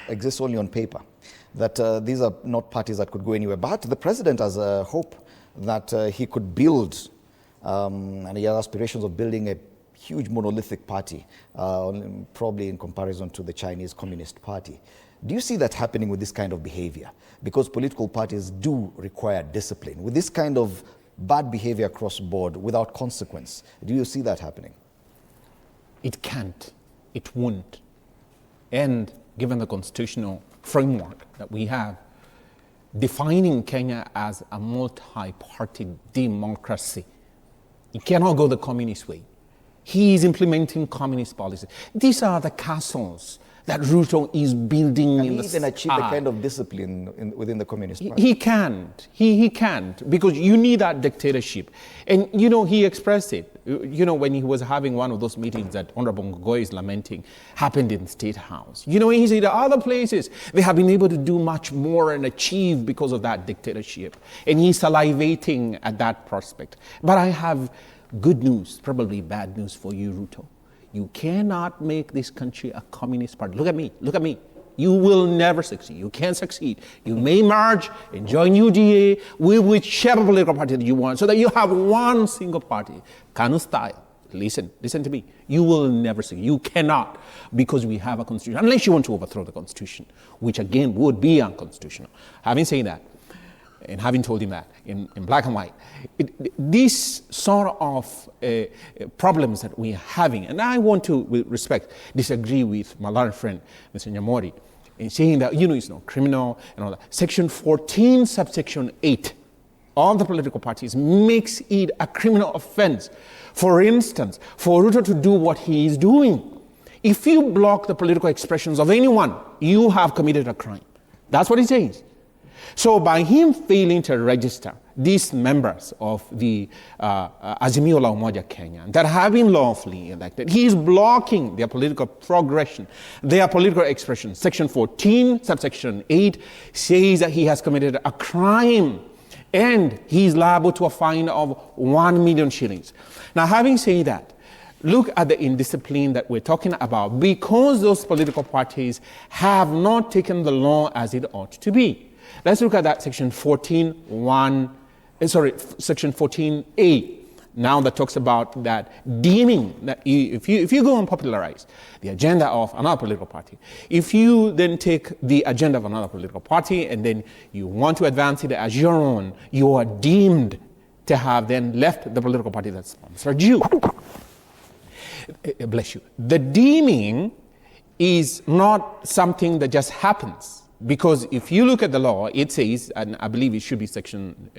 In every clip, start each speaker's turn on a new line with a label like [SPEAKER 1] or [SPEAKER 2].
[SPEAKER 1] exists only on paper, that these are not parties that could go anywhere. But the president has a hope that he could build, and he has aspirations of building a huge monolithic party, probably in comparison to the Chinese Communist Party. Do you see that happening with this kind of behavior? Because political parties do require discipline. With this kind of bad behavior across the board without consequence, do you see that happening?
[SPEAKER 2] It can't. It won't. And given the constitutional framework that we have, defining Kenya as a multi-party democracy, it cannot go the communist way. He is implementing communist policies. These are the castles that Ruto is building.
[SPEAKER 1] Can he even achieve the kind of discipline within the Communist Party?
[SPEAKER 2] He can't. He can't, because you need that dictatorship. And, you know, he expressed it. You know, when he was having one of those meetings that Honorable Ngogoy is lamenting happened in State House. You know, he said other places, they have been able to do much more and achieve because of that dictatorship. And he's salivating at that prospect. But I have good news, probably bad news for you, Ruto. You cannot make this country a communist party. Look at me, look at me. You will never succeed. You can't succeed. You may merge and join UDA with whichever political party that you want so that you have one single party. Kanu style. Listen to me. You will never succeed. You cannot, because we have a constitution. Unless you want to overthrow the constitution, which again would be unconstitutional. Having said that, and having told him that in black and white, these sort of problems that we are having, and I want to, with respect, disagree with my learned friend, Mr. Nyamori, in saying that, you know, it's not criminal and all that. Section 14, subsection 8 of the political parties makes it a criminal offense. For instance, for Ruto to do what he is doing. If you block the political expressions of anyone, you have committed a crime. That's what it says. So by him failing to register these members of the Azimio la Umoja Kenya that have been lawfully elected, he is blocking their political progression, their political expression. Section 14, subsection 8 says that he has committed a crime and he is liable to a fine of 1 million shillings. Now, having said that, look at the indiscipline that we're talking about, because those political parties have not taken the law as it ought to be. Let's look at that section 14.1, section 14A, now that talks about that deeming, that if you go and popularize the agenda of another political party, if you then take the agenda of another political party and then you want to advance it as your own, you are deemed to have then left the political party that sponsored you. Bless you. The deeming is not something that just happens. Because if you look at the law, it says, and I believe it should be section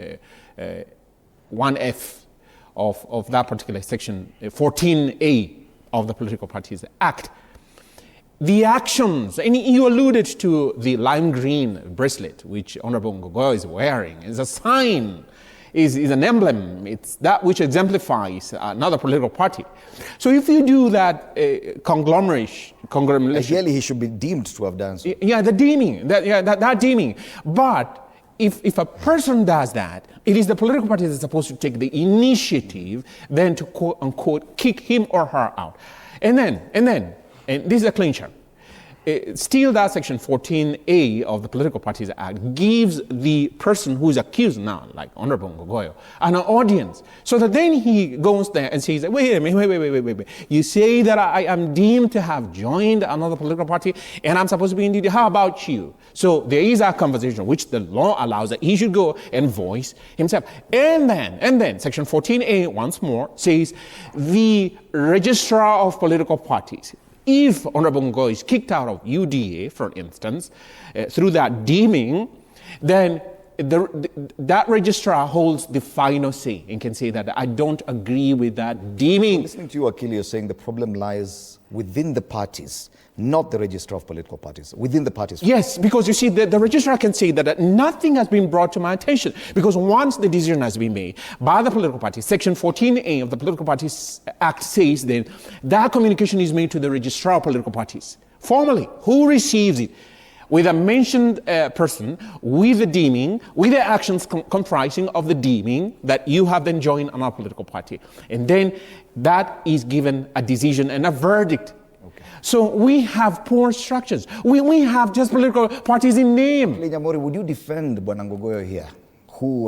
[SPEAKER 2] 1F of that particular section, 14A of the Political Parties Act. The actions, and you alluded to the lime green bracelet, which Honorable Ngogoy is wearing, is a sign, is an emblem. It's that which exemplifies another political party. So if you do that conglomeration.
[SPEAKER 1] Ideally, he should be deemed to have done so.
[SPEAKER 2] Yeah, the deeming, that deeming. But if a person does that, it is the political party that's supposed to take the initiative then to quote unquote kick him or her out. And this is a clincher. Still, that section 14A of the Political Parties Act gives the person who is accused now, like Honorable Ngogoy, an audience, so that then he goes there and says, wait a minute, wait. You say that I am deemed to have joined another political party and I'm supposed to be indeed, how about you? So there is a conversation which the law allows that he should go and voice himself. And then section 14A once more says the registrar of political parties, if Honorable Ngogoy is kicked out of UDA, for instance, through that deeming, then that registrar holds the final say and can say that I don't agree with that deeming.
[SPEAKER 1] Listening to you, Akili, you're saying the problem lies within the parties, not the registrar of political parties, within the parties.
[SPEAKER 2] Yes, because you see, the registrar can say that nothing has been brought to my attention, because once the decision has been made by the political party, section 14A of the Political Parties Act says then that communication is made to the registrar of political parties. Formally, who receives it? With a mentioned person, with the deeming, with the actions comprising of the deeming that you have then joined another political party. And then that is given a decision and a verdict. So we have poor structures. We have just political parties in name.
[SPEAKER 1] Nyamori, would you defend Bwana Ngogoyo here, who